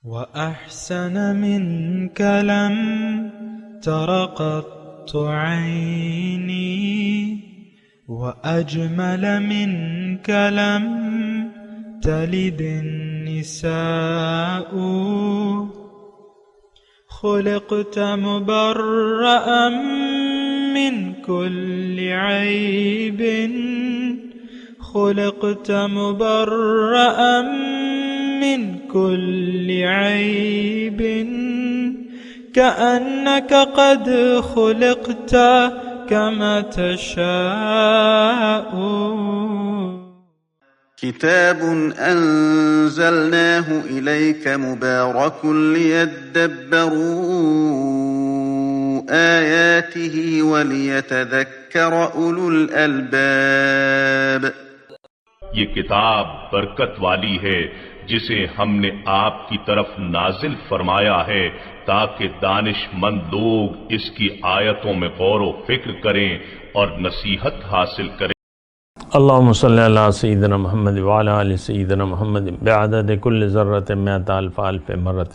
وأحسن منك لم تر قط عيني وأجمل منك لم تلد النساء خلقت مبرأ من كل عيب خلقت مبرأ من كل عيب كأنك قد خلقت كما تشاء. كتاب أنزلناه إليك مبارك ليدبروا آياته وليتذكر أولو الألباب. یہ کتاب برکت والی ہے جسے ہم نے آپ کی طرف نازل فرمایا ہے تاکہ دانش مند لوگ اس کی آیتوں میں غور و فکر کریں اور نصیحت حاصل کریں. اللہم صلی علی سیدنا محمد وعلی آل سیدنا محمد بعدد کل ذرۃ مئۃ الف الف مرۃ.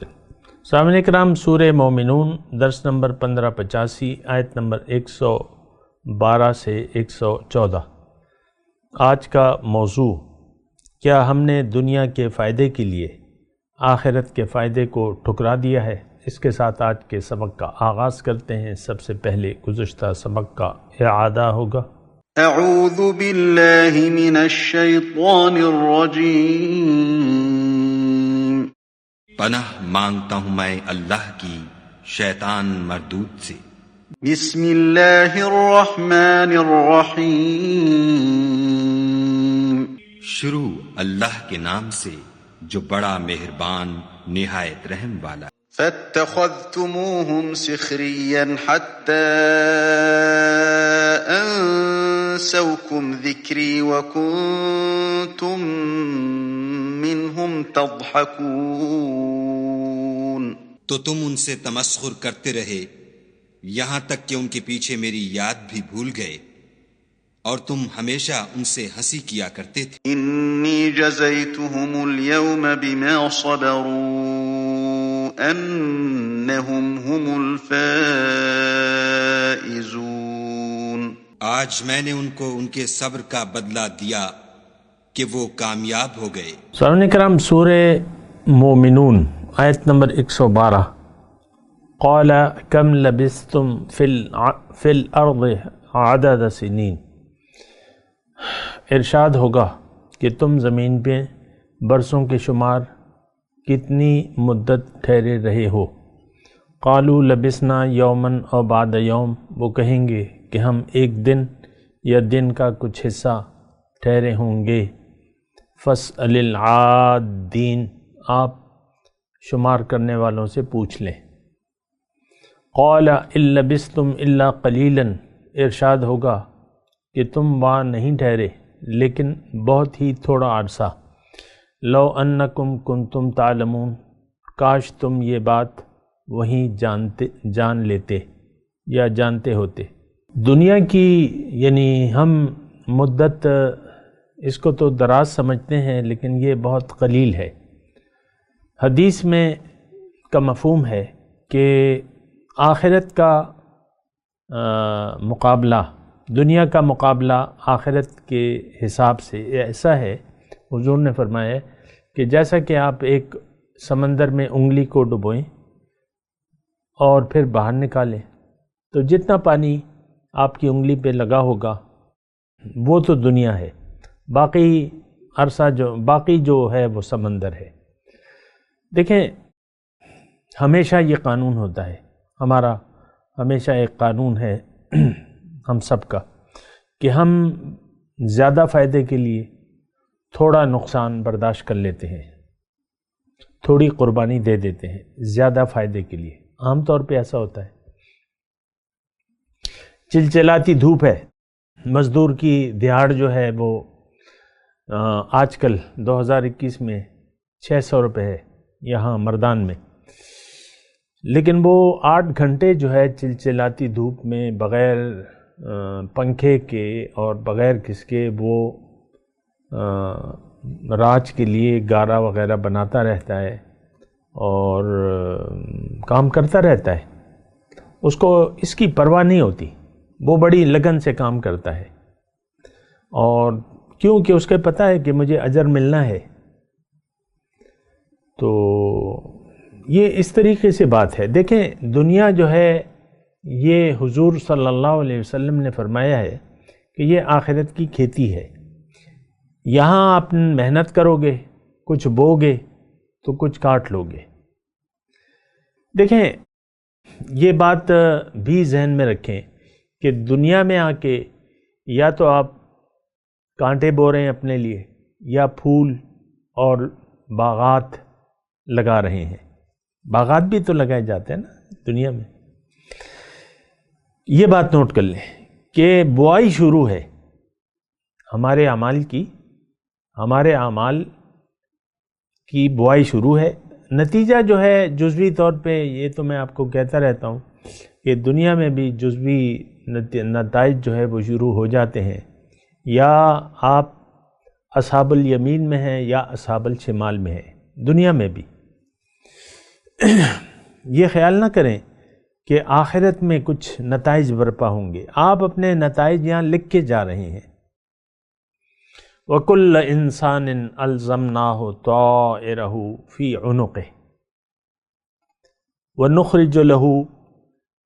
سامعین اکرام، سورہ مومنون درس نمبر 1585 آیت نمبر 112 سے 114. آج کا موضوع: کیا ہم نے دنیا کے فائدے کے لیے آخرت کے فائدے کو ٹھکرا دیا ہے؟ اس کے ساتھ آج کے سبق کا آغاز کرتے ہیں. سب سے پہلے گزشتہ سبق کا اعادہ ہوگا. اعوذ باللہ من الشیطان الرجیم. پناہ مانگتا ہوں میں اللہ کی شیطان مردود سے. بسم اللہ الرحمن الرحیم. شروع اللہ کے نام سے جو بڑا مہربان نہایت رحم والا. فاتخذتموهم سخريا حتى أنسوكم ذكري وكنتم منهم تضحكون. تو تم ان سے تمسخر کرتے رہے یہاں تک کہ ان کے پیچھے میری یاد بھی بھول گئے اور تم ہمیشہ ان سے ہنسی کیا کرتے تھے. انی جزیتهم اليوم بما صبروا انہم هم الفائزون. آج میں نے ان کو ان کے صبر کا بدلہ دیا کہ وہ کامیاب ہو گئے. سامعین کرام، سورہ مومنون آیت نمبر 112. قال کم لبثتم فی الارض عدد سنین. ارشاد ہوگا کہ تم زمین پہ برسوں کے شمار کتنی مدت ٹھہرے رہے ہو. قالوا لبثنا یوما او بعد یوم. وہ کہیں گے کہ ہم ایک دن یا دن کا کچھ حصہ ٹھہرے ہوں گے. فاسأل العادین. آپ شمار کرنے والوں سے پوچھ لیں. قال ان لبثتم الا قلیلا. ارشاد ہوگا کہ تم وہاں نہیں ٹھہرے لیکن بہت ہی تھوڑا عرصہ. لو انکم کنتم تعلمون. کاش تم یہ بات وہیں جان لیتے یا جانتے ہوتے. دنیا کی یعنی ہم مدت اس کو تو دراز سمجھتے ہیں لیکن یہ بہت قلیل ہے. حدیث میں کا مفہوم ہے کہ آخرت کا مقابلہ، دنیا کا مقابلہ آخرت کے حساب سے ایسا ہے. حضور نے فرمایا ہے کہ جیسا کہ آپ ایک سمندر میں انگلی کو ڈبوئیں اور پھر باہر نکالیں تو جتنا پانی آپ کی انگلی پہ لگا ہوگا وہ تو دنیا ہے، باقی عرصہ باقی جو ہے وہ سمندر ہے. دیکھیں، ہمیشہ یہ قانون ہوتا ہے، ہمارا ہمیشہ ایک قانون ہے ہم سب کا کہ ہم زیادہ فائدے کے لیے تھوڑا نقصان برداشت کر لیتے ہیں، تھوڑی قربانی دے دیتے ہیں زیادہ فائدے کے لیے. عام طور پہ ایسا ہوتا ہے. چلچلاتی دھوپ ہے، مزدور کی دیہاڑ جو ہے وہ آج کل 2021 میں 600 روپے ہے یہاں مردان میں. لیکن وہ 8 گھنٹے جو ہے چلچلاتی دھوپ میں بغیر پنکھے کے اور بغیر کس کے وہ راج کے لیے گارا وغیرہ بناتا رہتا ہے اور کام کرتا رہتا ہے، اس کو اس کی پرواہ نہیں ہوتی، وہ بڑی لگن سے کام کرتا ہے، اور کیونکہ اس کے پتہ ہے کہ مجھے اجر ملنا ہے۔ تو یہ اس طریقے سے بات ہے۔ دیکھیں دنیا جو ہے یہ حضور صلی اللہ علیہ وسلم نے فرمایا ہے کہ یہ آخرت کی کھیتی ہے، یہاں آپ محنت کرو گے، کچھ بوگے تو کچھ کاٹ لو گے۔ دیکھیں یہ بات بھی ذہن میں رکھیں کہ دنیا میں آ کے یا تو آپ کانٹے بو رہے ہیں اپنے لیے، یا پھول اور باغات لگا رہے ہیں۔ باغات بھی تو لگائے جاتے ہیں نا دنیا میں۔ یہ بات نوٹ کر لیں کہ بوائی شروع ہے ہمارے اعمال کی بوائی شروع ہے۔ نتیجہ جو ہے جزوی طور پہ، یہ تو میں آپ کو کہتا رہتا ہوں کہ دنیا میں بھی جزوی نتائج جو ہے وہ شروع ہو جاتے ہیں، یا آپ اصحاب الیمین میں ہیں یا اصحاب الشمال میں ہیں، دنیا میں بھی۔ یہ خیال نہ کریں کہ آخرت میں کچھ نتائج برپا ہوں گے، آپ اپنے نتائج یہاں لکھ کے جا رہے ہیں۔ وَكُلَّ إِنسَانٍ أَلْزَمْنَاهُ طَائِرَهُ فِي عُنُقِهِ وَنُخْرِجُ لَهُ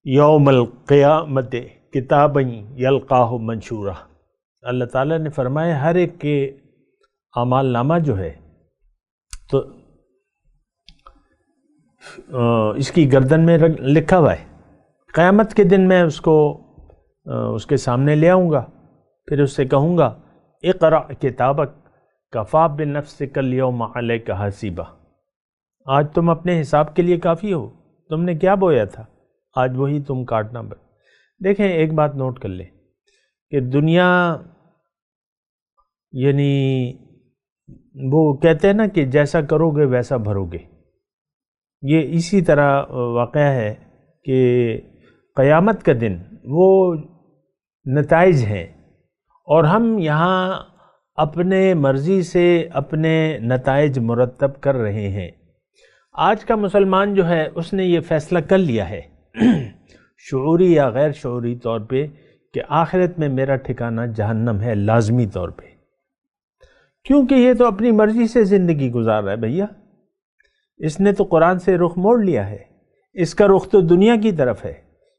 يَوْمَ الْقِيَامَةِ كِتَابًا يَلْقَاهُ مَنشُورًا۔ اللہ تعالیٰ نے فرمایا ہر ایک کے اعمال نامہ جو ہے تو اس کی گردن میں لکھا ہوا ہے، قیامت کے دن میں اس کو اس کے سامنے لے آؤں گا، پھر اس سے کہوں گا اقرأ کتابک کفا بنفسک الیوم علیک حسیبا۔ آج تم اپنے حساب کے لیے کافی ہو، تم نے کیا بویا تھا آج وہی تم کاٹنا بس۔ دیکھیں ایک بات نوٹ کر لیں کہ دنیا یعنی وہ کہتے ہیں نا کہ جیسا کرو گے ویسا بھرو گے، یہ اسی طرح واقعہ ہے کہ قیامت کا دن وہ نتائج ہیں، اور ہم یہاں اپنے مرضی سے اپنے نتائج مرتب کر رہے ہیں۔ آج کا مسلمان جو ہے اس نے یہ فیصلہ کر لیا ہے شعوری یا غیر شعوری طور پہ کہ آخرت میں میرا ٹھکانہ جہنم ہے، لازمی طور پہ، کیونکہ یہ تو اپنی مرضی سے زندگی گزار رہا ہے بھیا، اس نے تو قرآن سے رخ موڑ لیا ہے، اس کا رخ تو دنیا کی طرف ہے،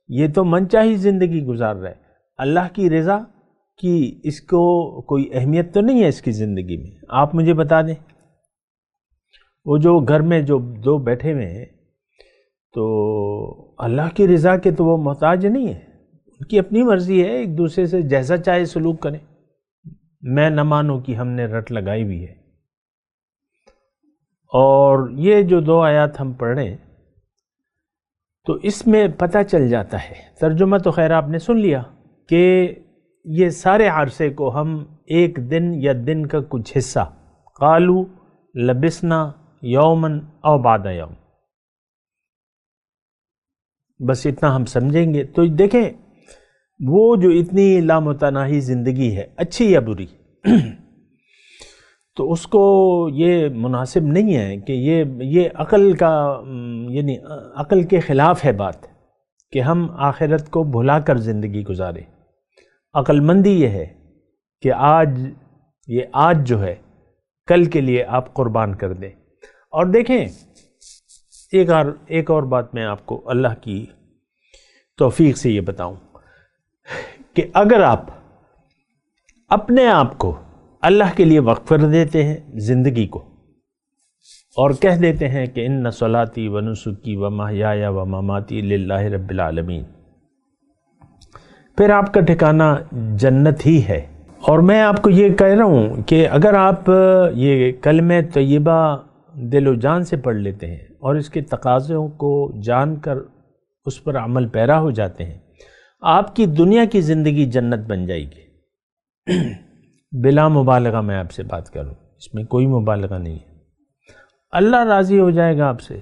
یہ تو من چاہی زندگی گزار رہا ہے، اللہ کی رضا کی اس کو کوئی اہمیت تو نہیں ہے اس کی زندگی میں۔ آپ مجھے بتا دیں وہ جو گھر میں جو دو بیٹھے ہوئے ہیں تو اللہ کی رضا کے تو وہ محتاج نہیں ہے، ان کی اپنی مرضی ہے، ایک دوسرے سے جیسا چاہے سلوک کریں، میں نہ مانوں کہ ہم نے رٹ لگائی ہوئی ہے۔ اور یہ جو دو آیات ہم پڑھ رہے ہیں تو اس میں پتہ چل جاتا ہے، ترجمہ تو خیر آپ نے سن لیا کہ یہ سارے عرصے کو ہم ایک دن یا دن کا کچھ حصہ، قالوا لبسنا یومن او بعد یوم، بس اتنا ہم سمجھیں گے۔ تو دیکھیں وہ جو اتنی لامتناہی زندگی ہے، اچھی یا بری، تو اس کو یہ مناسب نہیں ہے کہ یہ عقل کا یعنی عقل کے خلاف ہے بات کہ ہم آخرت کو بھلا کر زندگی گزاریں۔ عقل مندی یہ ہے کہ آج جو ہے کل کے لیے آپ قربان کر دیں۔ اور دیکھیں ایک اور بات میں آپ کو اللہ کی توفیق سے یہ بتاؤں کہ اگر آپ اپنے آپ کو اللہ کے لیے وقف کر دیتے ہیں زندگی کو، اور کہہ دیتے ہیں کہ ان صلاتی و نسکی و محیایا و مماتی للہ رب العالمین، پھر آپ کا ٹھکانہ جنت ہی ہے۔ اور میں آپ کو یہ کہہ رہا ہوں کہ اگر آپ یہ کلمہ طیبہ دل و جان سے پڑھ لیتے ہیں اور اس کے تقاضوں کو جان کر اس پر عمل پیرا ہو جاتے ہیں، آپ کی دنیا کی زندگی جنت بن جائے گی۔ بلا مبالغہ میں آپ سے بات کروں، اس میں کوئی مبالغہ نہیں ہے۔ اللہ راضی ہو جائے گا آپ سے،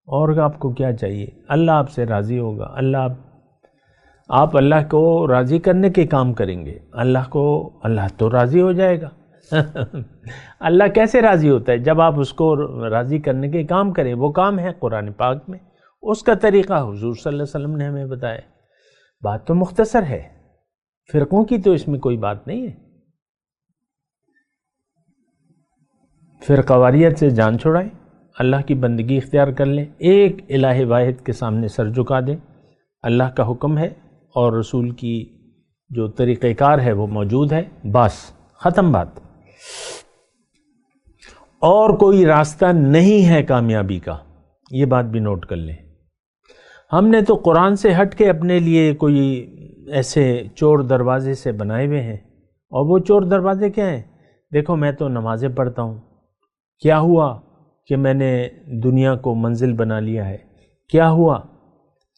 اور آپ کو کیا چاہیے؟ اللہ آپ سے راضی ہوگا، آپ اللہ کو راضی کرنے کے کام کریں گے، اللہ تو راضی ہو جائے گا۔ اللہ کیسے راضی ہوتا ہے؟ جب آپ اس کو راضی کرنے کے کام کریں، وہ کام ہے قرآن پاک میں، اس کا طریقہ حضور صلی اللہ علیہ وسلم نے ہمیں بتایا۔ بات تو مختصر ہے، فرقوں کی تو اس میں کوئی بات نہیں ہے۔ فرقہ واریت سے جان چھوڑائیں، اللہ کی بندگی اختیار کر لیں، ایک الہ واحد کے سامنے سر جھکا دیں۔ اللہ کا حکم ہے اور رسول کی جو طریقہ کار ہے وہ موجود ہے، بس ختم بات۔ اور کوئی راستہ نہیں ہے کامیابی کا، یہ بات بھی نوٹ کر لیں۔ ہم نے تو قرآن سے ہٹ کے اپنے لیے کوئی ایسے چور دروازے سے بنائے ہوئے ہیں، اور وہ چور دروازے کیا ہیں؟ دیکھو میں تو نمازیں پڑھتا ہوں، کیا ہوا کہ میں نے دنیا کو منزل بنا لیا ہے؟ کیا ہوا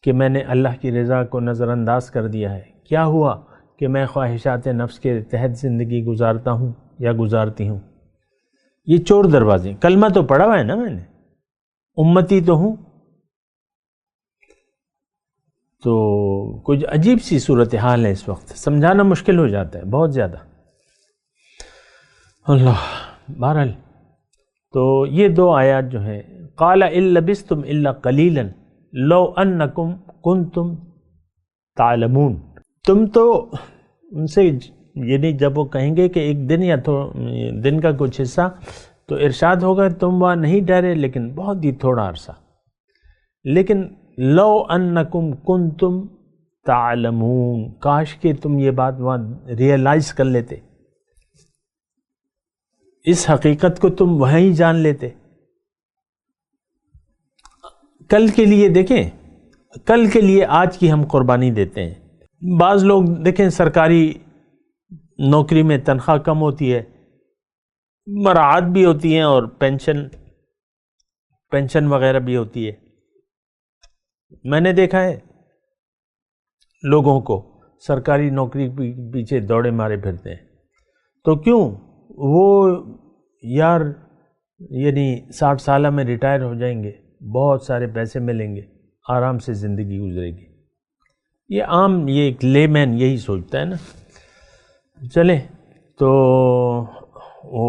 کہ میں نے اللہ کی رضا کو نظر انداز کر دیا ہے؟ کیا ہوا کہ میں خواہشات نفس کے تحت زندگی گزارتا ہوں یا گزارتی ہوں؟ یہ چور دروازے۔ کلمہ تو پڑھا ہوا ہے نا میں نے، امتی تو ہوں۔ تو کچھ عجیب سی صورتحال ہے اس وقت، سمجھانا مشکل ہو جاتا ہے بہت زیادہ۔ اللہ، بہرحال تو یہ دو آیات جو ہیں، قال ان لبثتم الا قلیلا لو انکم کنتم تعلمون، تم تو ان سے یعنی جب وہ کہیں گے کہ ایک دن یا دن کا کچھ حصہ، تو ارشاد ہوگا تم وہاں نہیں ٹھہرے لیکن بہت ہی تھوڑا عرصہ، لیکن لو انکم کنتم تعلمون، کاش کہ تم یہ بات وہاں ریئلائز کر لیتے، اس حقیقت کو تم وہیں جان لیتے۔ کل کے لیے دیکھیں، کل کے لیے آج کی ہم قربانی دیتے ہیں۔ بعض لوگ دیکھیں سرکاری نوکری میں تنخواہ کم ہوتی ہے، مراعات بھی ہوتی ہیں اور پینشن وغیرہ بھی ہوتی ہے۔ میں نے دیکھا ہے لوگوں کو سرکاری نوکری کے پیچھے دوڑے مارے پھرتے ہیں، تو کیوں؟ وہ یار یعنی 60 سالہ میں ریٹائر ہو جائیں گے، بہت سارے پیسے ملیں گے، آرام سے زندگی گزرے گی۔ یہ عام، یہ ایک لے مین یہی سوچتا ہے نا۔ چلیں تو وہ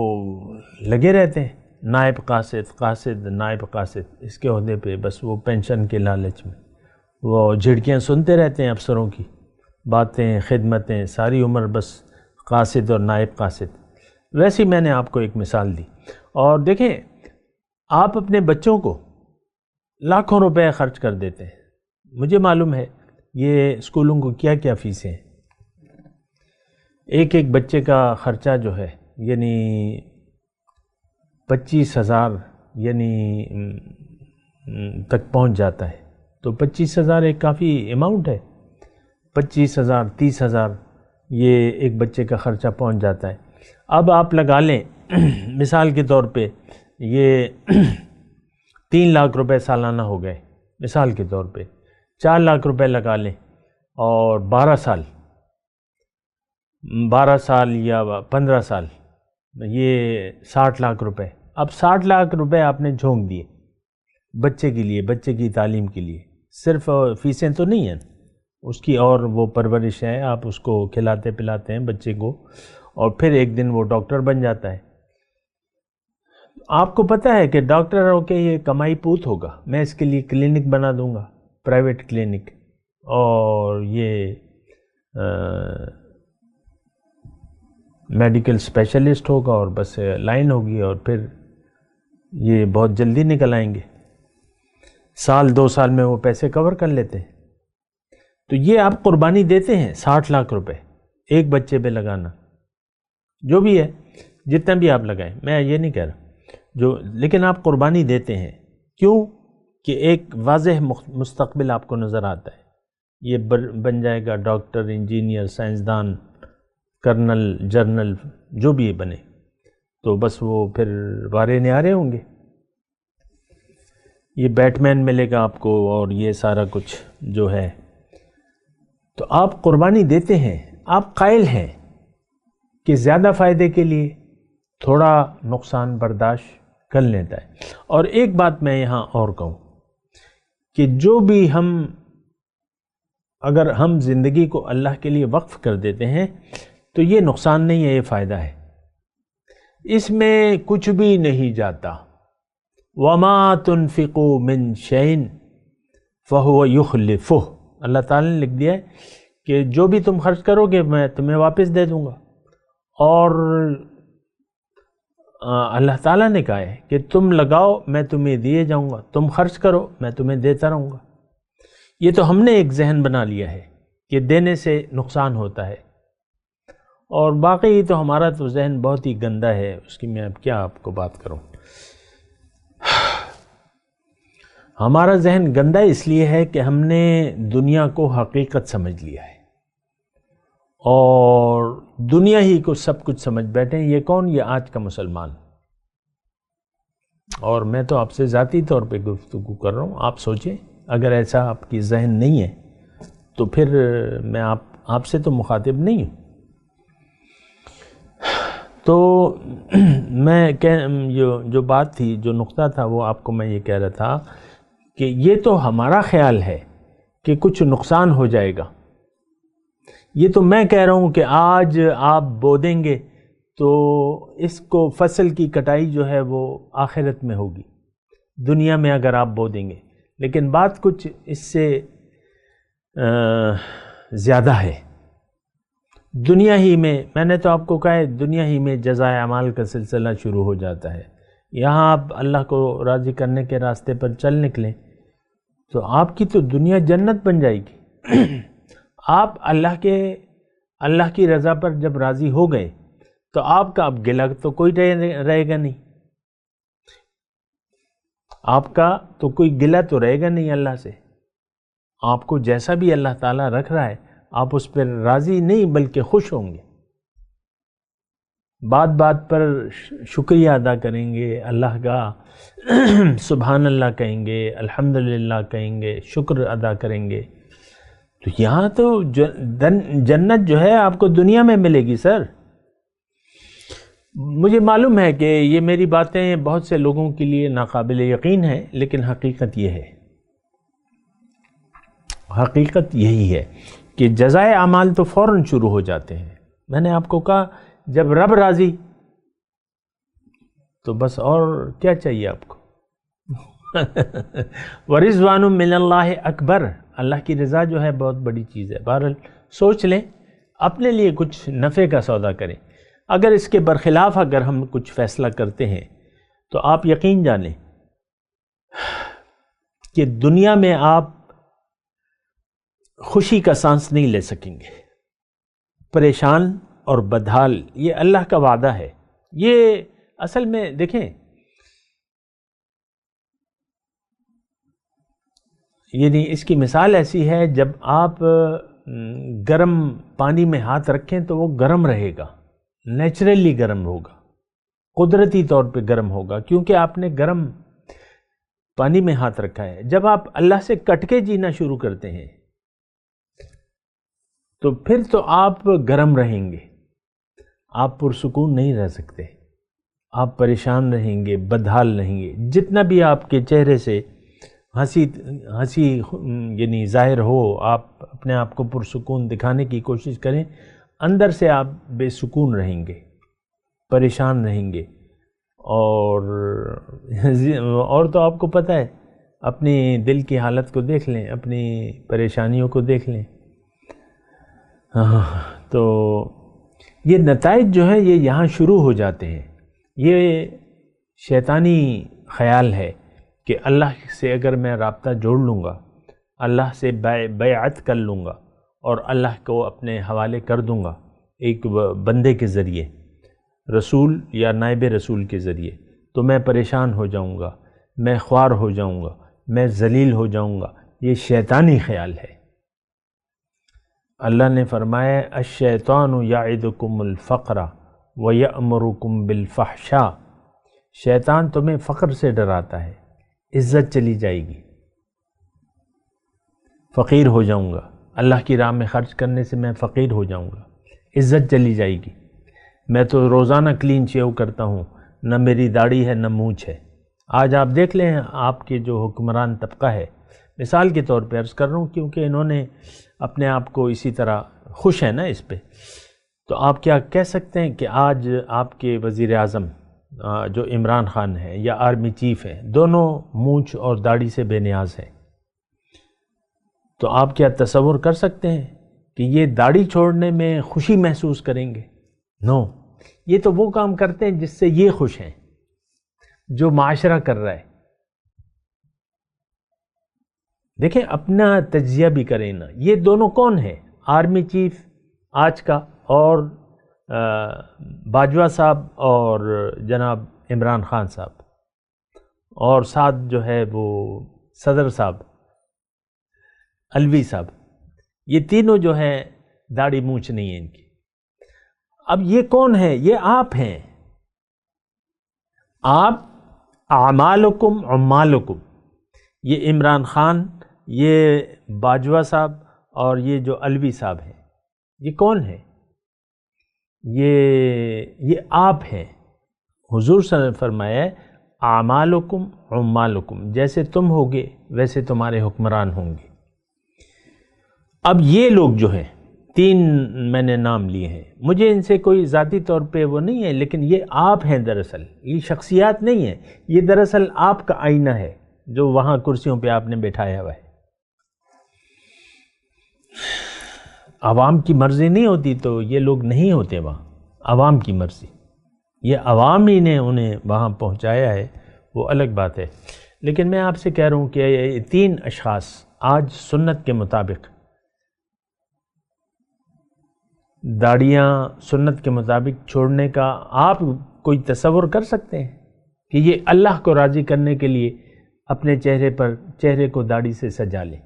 لگے رہتے ہیں نائب قاصد نائب قاصد، اس کے عہدے پہ، بس وہ پینشن کے لالچ میں وہ جھڑکیاں سنتے رہتے ہیں افسروں کی باتیں، خدمتیں، ساری عمر بس قاصد اور نائب قاصد۔ ویسے میں نے آپ کو ایک مثال دی، اور دیکھیں آپ اپنے بچوں کو لاکھوں روپے خرچ کر دیتے ہیں، مجھے معلوم ہے یہ اسکولوں کو کیا کیا فیسیں ہیں۔ ایک بچے کا خرچہ جو ہے یعنی 25,000 یعنی تک پہنچ جاتا ہے، تو 25,000 ایک کافی اماؤنٹ ہے، 25,000 30,000 یہ ایک بچے کا خرچہ پہنچ جاتا ہے۔ اب آپ لگا لیں مثال کے طور پہ یہ 3 لاکھ روپے سالانہ ہو گئے، مثال کے طور پہ 4 لاکھ روپے لگا لیں، اور 12 سال یا 15 سال، یہ 60 لاکھ روپے۔ اب 60 لاکھ روپے آپ نے جھونک دیے بچے کے لیے، بچے کی تعلیم کے لیے، صرف فیسیں تو نہیں ہیں اس کی، اور وہ پرورش ہے، آپ اس کو کھلاتے پلاتے ہیں بچے کو، اور پھر ایک دن وہ ڈاکٹر بن جاتا ہے۔ آپ کو پتہ ہے کہ ڈاکٹر ہو کے یہ کمائی پوت ہوگا، میں اس کے لیے کلینک بنا دوں گا، پرائیویٹ کلینک، اور یہ میڈیکل اسپیشلسٹ ہوگا، اور بس لائن ہوگی، اور پھر یہ بہت جلدی نکل آئیں گے، 1-2 سال میں وہ پیسے کور کر لیتے ہیں۔ تو یہ آپ قربانی دیتے ہیں 60 لاکھ روپے ایک بچے پہ لگانا، جو بھی ہے جتنا بھی آپ لگائیں، میں یہ نہیں کہہ رہا لیکن آپ قربانی دیتے ہیں، کیوں کہ ایک واضح مستقبل آپ کو نظر آتا ہے، یہ بن جائے گا ڈاکٹر، انجینئر، سائنسدان، کرنل، جرنل، جو بھی بنے، تو بس وہ پھر وارے نیارے ہوں گے، یہ بیٹ مین ملے گا آپ کو، اور یہ سارا کچھ جو ہے۔ تو آپ قربانی دیتے ہیں، آپ قائل ہیں کہ زیادہ فائدے کے لیے تھوڑا نقصان برداشت کر لیتا ہے۔ اور ایک بات میں یہاں اور کہوں کہ جو بھی اگر ہم زندگی کو اللہ کے لیے وقف کر دیتے ہیں تو یہ نقصان نہیں ہے، یہ فائدہ ہے۔ اس میں کچھ بھی نہیں جاتا. وَمَا تُنْفِقُوا مِنْ شَيْءٍ فَهُوَ يُخْلِفُهُ. اللہ تعالیٰ نے لکھ دیا ہے کہ جو بھی تم خرچ کرو گے میں تمہیں واپس دے دوں گا. اور اللہ تعالیٰ نے کہا ہے کہ تم لگاؤ میں تمہیں دیے جاؤں گا، تم خرچ کرو میں تمہیں دیتا رہوں گا. یہ تو ہم نے ایک ذہن بنا لیا ہے کہ دینے سے نقصان ہوتا ہے، اور باقی تو ہمارا تو ذہن بہت ہی گندا ہے، اس کی میں اب کیا آپ کو بات کروں. ہمارا ذہن گندا اس لیے ہے کہ ہم نے دنیا کو حقیقت سمجھ لیا ہے اور دنیا ہی کو سب کچھ سمجھ بیٹھے ہیں. یہ کون؟ یہ آج کا مسلمان. اور میں تو آپ سے ذاتی طور پہ گفتگو کر رہا ہوں. آپ سوچیں اگر ایسا آپ کی ذہن نہیں ہے تو پھر میں آپ سے تو مخاطب نہیں ہوں. تو میں جو بات تھی، جو نقطہ تھا، وہ آپ کو میں یہ کہہ رہا تھا کہ یہ تو ہمارا خیال ہے کہ کچھ نقصان ہو جائے گا. یہ تو میں کہہ رہا ہوں کہ آج آپ بو دیں گے تو اس کو فصل کی کٹائی جو ہے وہ آخرت میں ہوگی، دنیا میں اگر آپ بو دیں گے. لیکن بات کچھ اس سے زیادہ ہے. دنیا ہی میں نے تو آپ کو کہا ہے دنیا ہی میں جزائے اعمال کا سلسلہ شروع ہو جاتا ہے. یہاں آپ اللہ کو راضی کرنے کے راستے پر چل نکلیں تو آپ کی تو دنیا جنت بن جائے گی. آپ اللہ کی رضا پر جب راضی ہو گئے تو آپ کا اب گلہ تو کوئی رہے گا نہیں. آپ کا تو کوئی گلہ تو رہے گا نہیں اللہ سے. آپ کو جیسا بھی اللہ تعالیٰ رکھ رہا ہے آپ اس پر راضی نہیں بلکہ خوش ہوں گے. بات بات پر شکریہ ادا کریں گے اللہ کا، سبحان اللہ کہیں گے، الحمدللہ کہیں گے، شکر ادا کریں گے. تو یہاں تو جنت جو ہے آپ کو دنیا میں ملے گی سر. مجھے معلوم ہے کہ یہ میری باتیں بہت سے لوگوں کے لیے ناقابل یقین ہیں، لیکن حقیقت یہ ہے، حقیقت یہی ہے کہ جزائے اعمال تو فوراً شروع ہو جاتے ہیں. میں نے آپ کو کہا جب رب راضی تو بس اور کیا چاہیے آپ کو. وَرِضْوَانٌ مِّنَ اللَّهِ اکبر. اللہ کی رضا جو ہے بہت بڑی چیز ہے. بہرحال سوچ لیں، اپنے لیے کچھ نفع کا سودا کریں. اگر اس کے برخلاف اگر ہم کچھ فیصلہ کرتے ہیں تو آپ یقین جانیں کہ دنیا میں آپ خوشی کا سانس نہیں لے سکیں گے. پریشان اور بدحال، یہ اللہ کا وعدہ ہے. یہ اصل میں دیکھیں، یعنی اس کی مثال ایسی ہے، جب آپ گرم پانی میں ہاتھ رکھیں تو وہ گرم رہے گا، نیچرلی گرم ہوگا، قدرتی طور پہ گرم ہوگا، کیونکہ آپ نے گرم پانی میں ہاتھ رکھا ہے. جب آپ اللہ سے کٹ کے جینا شروع کرتے ہیں تو پھر تو آپ گرم رہیں گے، آپ پرسکون نہیں رہ سکتے، آپ پریشان رہیں گے، بدحال رہیں گے. جتنا بھی آپ کے چہرے سے ہنسی یعنی ظاہر ہو، آپ اپنے آپ کو پرسکون دکھانے کی کوشش کریں، اندر سے آپ بے سکون رہیں گے، پریشان رہیں گے. اور تو آپ کو پتہ ہے، اپنی دل کی حالت کو دیکھ لیں، اپنی پریشانیوں کو دیکھ لیں. تو یہ نتائج جو ہیں یہ یہاں شروع ہو جاتے ہیں. یہ شیطانی خیال ہے کہ اللہ سے اگر میں رابطہ جوڑ لوں گا، اللہ سے بیعت کر لوں گا اور اللہ کو اپنے حوالے کر دوں گا ایک بندے کے ذریعے، رسول یا نائب رسول کے ذریعے، تو میں پریشان ہو جاؤں گا، میں خوار ہو جاؤں گا، میں ذلیل ہو جاؤں گا. یہ شیطانی خیال ہے. اللہ نے فرمایا الشیطان یعدکم الفقر ویأمرکم بالفحشاء. شیطان تمہیں فقر سے ڈراتا ہے، عزت چلی جائے گی، فقیر ہو جاؤں گا، اللہ کی راہ میں خرچ کرنے سے میں فقیر ہو جاؤں گا، عزت چلی جائے گی. میں تو روزانہ کلین شیو کرتا ہوں، نہ میری داڑھی ہے نہ مونچھ ہے. آج آپ دیکھ لیں آپ کے جو حکمران طبقہ ہے، مثال کے طور پہ عرض کر رہا ہوں کیونکہ انہوں نے اپنے آپ کو اسی طرح خوش ہیں نا اس پہ، تو آپ کیا کہہ سکتے ہیں کہ آج آپ کے وزیر اعظم جو عمران خان ہے یا آرمی چیف ہے، دونوں مونچھ اور داڑھی سے بے نیاز ہیں، تو آپ کیا تصور کر سکتے ہیں کہ یہ داڑھی چھوڑنے میں خوشی محسوس کریں گے؟ نو، یہ تو وہ کام کرتے ہیں جس سے یہ خوش ہیں، جو معاشرہ کر رہا ہے۔ دیکھیں، اپنا تجزیہ بھی کریں نا، یہ دونوں کون ہیں؟ آرمی چیف آج کا اور باجوہ صاحب اور جناب عمران خان صاحب، اور ساتھ جو ہے وہ صدر صاحب الوی صاحب، یہ تینوں جو ہیں داڑھی مونچھ نہیں ہے ان کی۔ اب یہ کون ہے؟ یہ آپ ہیں، آپ اعمالکم عمالکم۔ یہ عمران خان، یہ باجوہ صاحب اور یہ جو الوی صاحب ہیں، یہ کون ہیں؟ یہ آپ ہیں۔ حضور صلی اللہ علیہ وسلم نے فرمایا ہے اعمالکم عمالکم، جیسے تم ہوگے ویسے تمہارے حکمران ہوں گے۔ اب یہ لوگ جو ہیں، تین میں نے نام لیے ہیں، مجھے ان سے کوئی ذاتی طور پہ وہ نہیں ہے، لیکن یہ آپ ہیں، دراصل یہ شخصیات نہیں ہیں، یہ دراصل آپ کا آئینہ ہے جو وہاں کرسیوں پہ آپ نے بٹھایا ہوا ہے۔ عوام کی مرضی نہیں ہوتی تو یہ لوگ نہیں ہوتے وہاں، عوام کی مرضی، یہ عوام ہی نے انہیں وہاں پہنچایا ہے، وہ الگ بات ہے۔ لیکن میں آپ سے کہہ رہا ہوں کہ یہ تین اشخاص آج سنت کے مطابق، داڑیاں سنت کے مطابق چھوڑنے کا آپ کوئی تصور کر سکتے ہیں کہ یہ اللہ کو راضی کرنے کے لیے اپنے چہرے کو داڑھی سے سجا لیں؟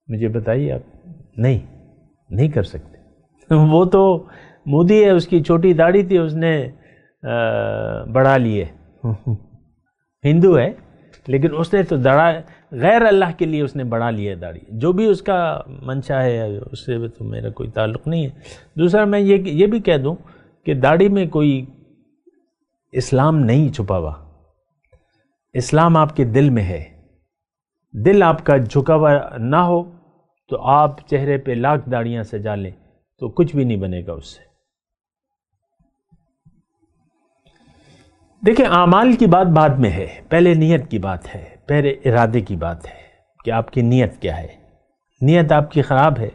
مجھے بتائیے آپ، نہیں کر سکتے۔ وہ تو مودی ہے، اس کی چھوٹی داڑھی تھی، اس نے بڑھا لی ہے، ہندو ہے لیکن اس نے تو غیر اللہ کے لیے اس نے بڑھا لی ہے داڑھی، جو بھی اس کا منشا ہے اس سے تو میرا کوئی تعلق نہیں ہے۔ دوسرا میں یہ بھی کہہ دوں کہ داڑھی میں کوئی اسلام نہیں چھپا ہوا، اسلام آپ کے دل میں ہے۔ دل آپ کا جھکا ہوا نہ ہو تو آپ چہرے پہ لاکھ داڑیاں سجا لیں تو کچھ بھی نہیں بنے گا اس سے۔ دیکھیں، اعمال کی بات بعد میں ہے، پہلے نیت کی بات ہے، پہلے ارادے کی بات ہے کہ آپ کی نیت کیا ہے۔ نیت آپ کی خراب ہے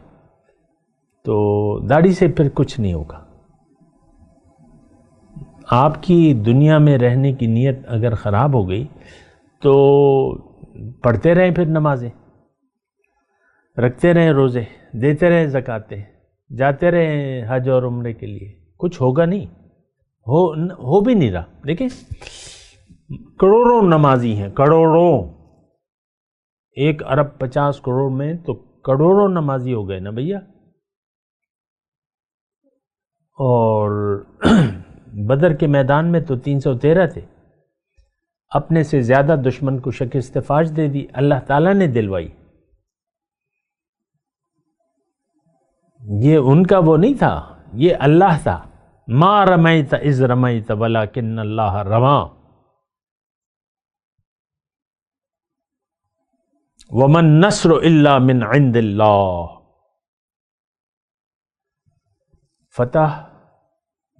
تو داڑھی سے پھر کچھ نہیں ہوگا۔ آپ کی دنیا میں رہنے کی نیت اگر خراب ہو گئی تو پڑھتے رہیں پھر نمازیں، رکھتے رہیں روزے، دیتے رہیں زکاتیں، جاتے رہیں حج اور عمرے کے لیے، کچھ ہوگا نہیں، ہو بھی نہیں رہا۔ دیکھیں، کروڑوں نمازی ہیں، کروڑوں، 1 ارب 50 کروڑ میں تو کروڑوں نمازی ہو گئے نا بھیا۔ اور بدر کے میدان میں تو 313 تھے، اپنے سے زیادہ دشمن کو شکست فاش دے دی، اللہ تعالیٰ نے دلوائی۔ یہ ان کا وہ نہیں تھا، یہ اللہ تھا۔ ما رمیت اذ رمیت ولکن اللہ رما وما النصر الا من عند اللہ۔ فتح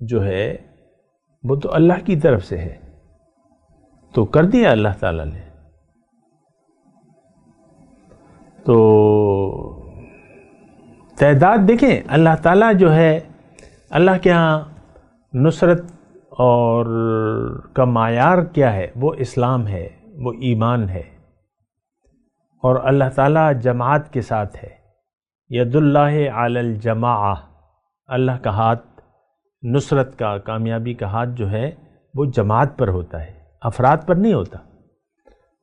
جو ہے وہ تو اللہ کی طرف سے ہے، تو کر دیا اللہ تعالیٰ نے۔ تو تعداد دیکھیں، اللہ تعالیٰ جو ہے، اللہ کے ہاں نصرت اور کا معیار کیا ہے؟ وہ اسلام ہے، وہ ایمان ہے، اور اللہ تعالیٰ جماعت کے ساتھ ہے۔ ید اللہ علی الجماعہ، اللہ کا ہاتھ، نصرت کا، کامیابی کا ہاتھ جو ہے وہ جماعت پر ہوتا ہے، افراد پر نہیں ہوتا۔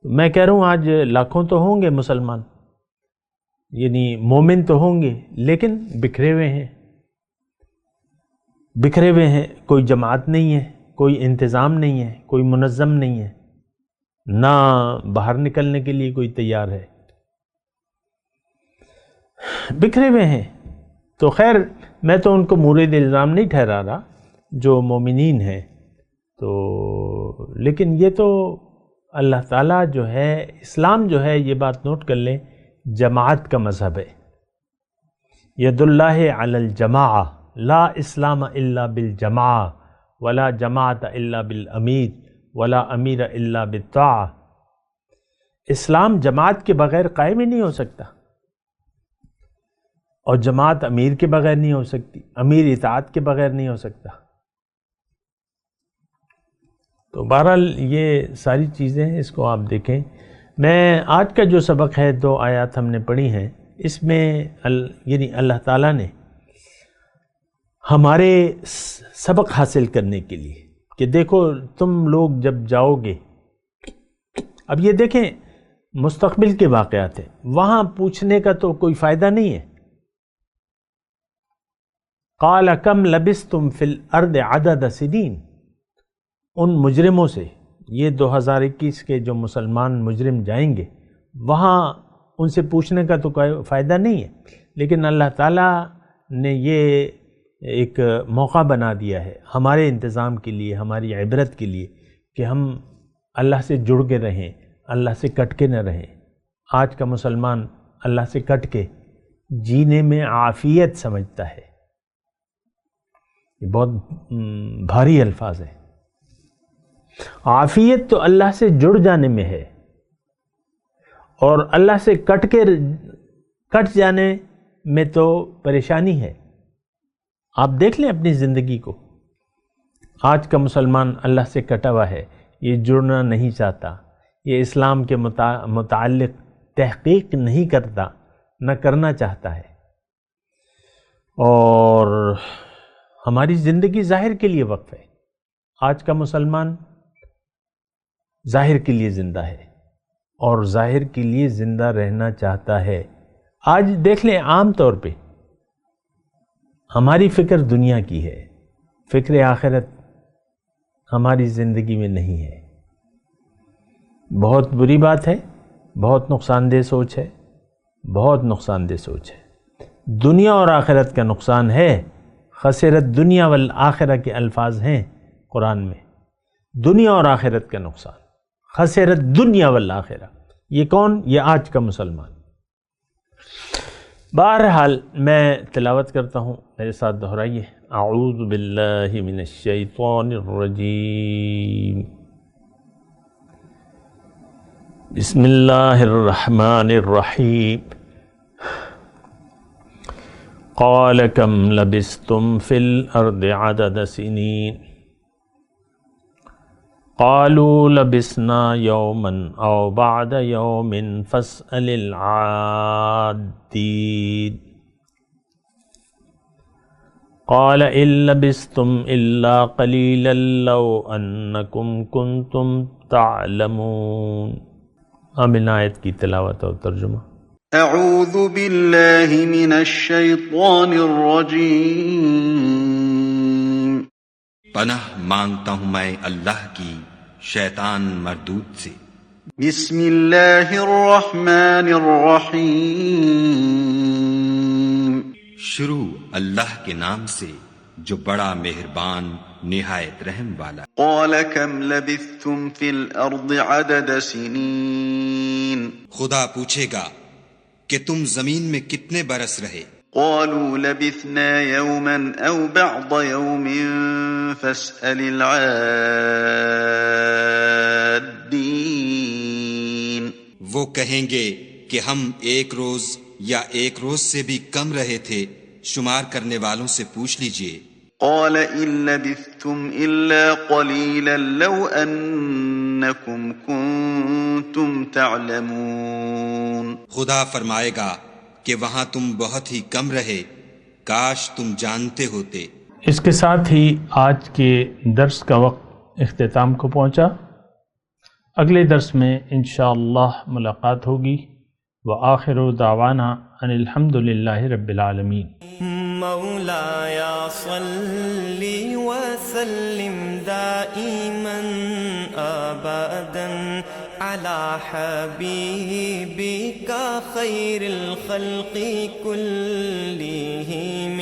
میں کہہ رہا ہوں آج لاکھوں تو ہوں گے مسلمان، یعنی مومن تو ہوں گے، لیکن بکھرے ہوئے ہیں، بکھرے ہوئے ہیں، کوئی جماعت نہیں ہے، کوئی انتظام نہیں ہے، کوئی منظم نہیں ہے، نہ باہر نکلنے کے لیے کوئی تیار ہے، بکھرے ہوئے ہیں۔ تو خیر، میں تو ان کو مورد الزام نہیں ٹھہرا رہا جو مومنین ہیں، تو لیکن یہ تو اللہ تعالیٰ جو ہے، اسلام جو ہے، یہ بات نوٹ کر لیں، جماعت کا مذہب ہے۔ ید اللہ علی الجماعہ، لا اسلام الا بالجماعہ ولا جماعت الا بالامیر ولا امیر الا بالطاعہ۔ اسلام جماعت کے بغیر قائم ہی نہیں ہو سکتا، اور جماعت امیر کے بغیر نہیں ہو سکتی، امیر اطاعت کے بغیر نہیں ہو سکتا۔ تو بہرحال یہ ساری چیزیں ہیں، اس کو آپ دیکھیں۔ میں آج کا جو سبق ہے 2 آیات ہم نے پڑھی ہیں، اس میں یعنی اللہ تعالیٰ نے ہمارے سبق حاصل کرنے کے لیے کہ دیکھو تم لوگ جب جاؤ گے، اب یہ دیکھیں مستقبل کے واقعات ہیں، وہاں پوچھنے کا تو کوئی فائدہ نہیں ہے۔ قال کم لبثتم فی الارض عدد سنین، ان مجرموں سے، یہ 2021 کے جو مسلمان مجرم جائیں گے وہاں ان سے پوچھنے کا تو کوئی فائدہ نہیں ہے، لیکن اللہ تعالیٰ نے یہ ایک موقع بنا دیا ہے ہمارے انتظام کے لیے، ہماری عبرت کے لیے، کہ ہم اللہ سے جڑ کے رہیں، اللہ سے کٹ کے نہ رہیں۔ آج کا مسلمان اللہ سے کٹ کے جینے میں عافیت سمجھتا ہے، یہ بہت بھاری الفاظ ہیں۔ عافیت تو اللہ سے جڑ جانے میں ہے، اور اللہ سے کٹ جانے میں تو پریشانی ہے۔ آپ دیکھ لیں اپنی زندگی کو، آج کا مسلمان اللہ سے کٹا ہوا ہے، یہ جڑنا نہیں چاہتا، یہ اسلام کے متعلق تحقیق نہیں کرتا، نہ کرنا چاہتا ہے، اور ہماری زندگی ظاہر کے لیے وقف ہے۔ آج کا مسلمان ظاہر کے لیے زندہ ہے اور ظاہر کے لیے زندہ رہنا چاہتا ہے۔ آج دیکھ لیں عام طور پہ ہماری فکر دنیا کی ہے، فکر آخرت ہماری زندگی میں نہیں ہے۔ بہت بری بات ہے، بہت نقصان دہ سوچ ہے، بہت نقصان دہ سوچ ہے۔ دنیا اور آخرت کا نقصان ہے، خسرت دنیا والآخرہ کے الفاظ ہیں قرآن میں، دنیا اور آخرت کا نقصان، خسرت دنیا والآخرہ۔ یہ کون؟ یہ آج کا مسلمان۔ بہرحال میں تلاوت کرتا ہوں، میرے ساتھ دہرائیے۔ اعوذ باللہ من الشیطان الرجیم، بسم اللہ الرحمن الرحیم۔ قال کم لبثتم فی الارض عدد سنین قالوا لبثنا یوما او بعد یوم فاسأل العادین قال ان لبثتم الا قلیلا لو انکم کنتم تعلمون۔ آمین آیت کی تلاوت اور ترجمہ۔ اعوذ باللہ من الشیطان الرجیم، پناہ مانگتا ہوں میں اللہ کی شیطان مردود سے۔ بسم اللہ الرحمن الرحیم، شروع اللہ کے نام سے جو بڑا مہربان نہایت رحم والا۔ قال کم لبثتم فی الارض عدد سنین، خدا پوچھے گا کہ تم زمین میں کتنے برس رہے؟ قالوا لبثنا یوما او بعض یوم فاسأل العادین، وہ کہیں گے کہ ہم ایک روز یا ایک روز سے بھی کم رہے تھے، شمار کرنے والوں سے پوچھ لیجئے۔ قال ان لبثتم الا قلیلا لو انکم کنتم تعلمون، خدا فرمائے گا کہ وہاں تم بہت ہی کم رہے، کاش تم جانتے ہوتے۔ اس کے ساتھ ہی آج کے درس کا وقت اختتام کو پہنچا۔ اگلے درس میں انشاءاللہ ملاقات ہوگی۔ وآخر دعوانا ان الحمد للہ رب العالمین۔ مولاي صل وسلم دائما أبدا على حبيبك خير الخلق كلهم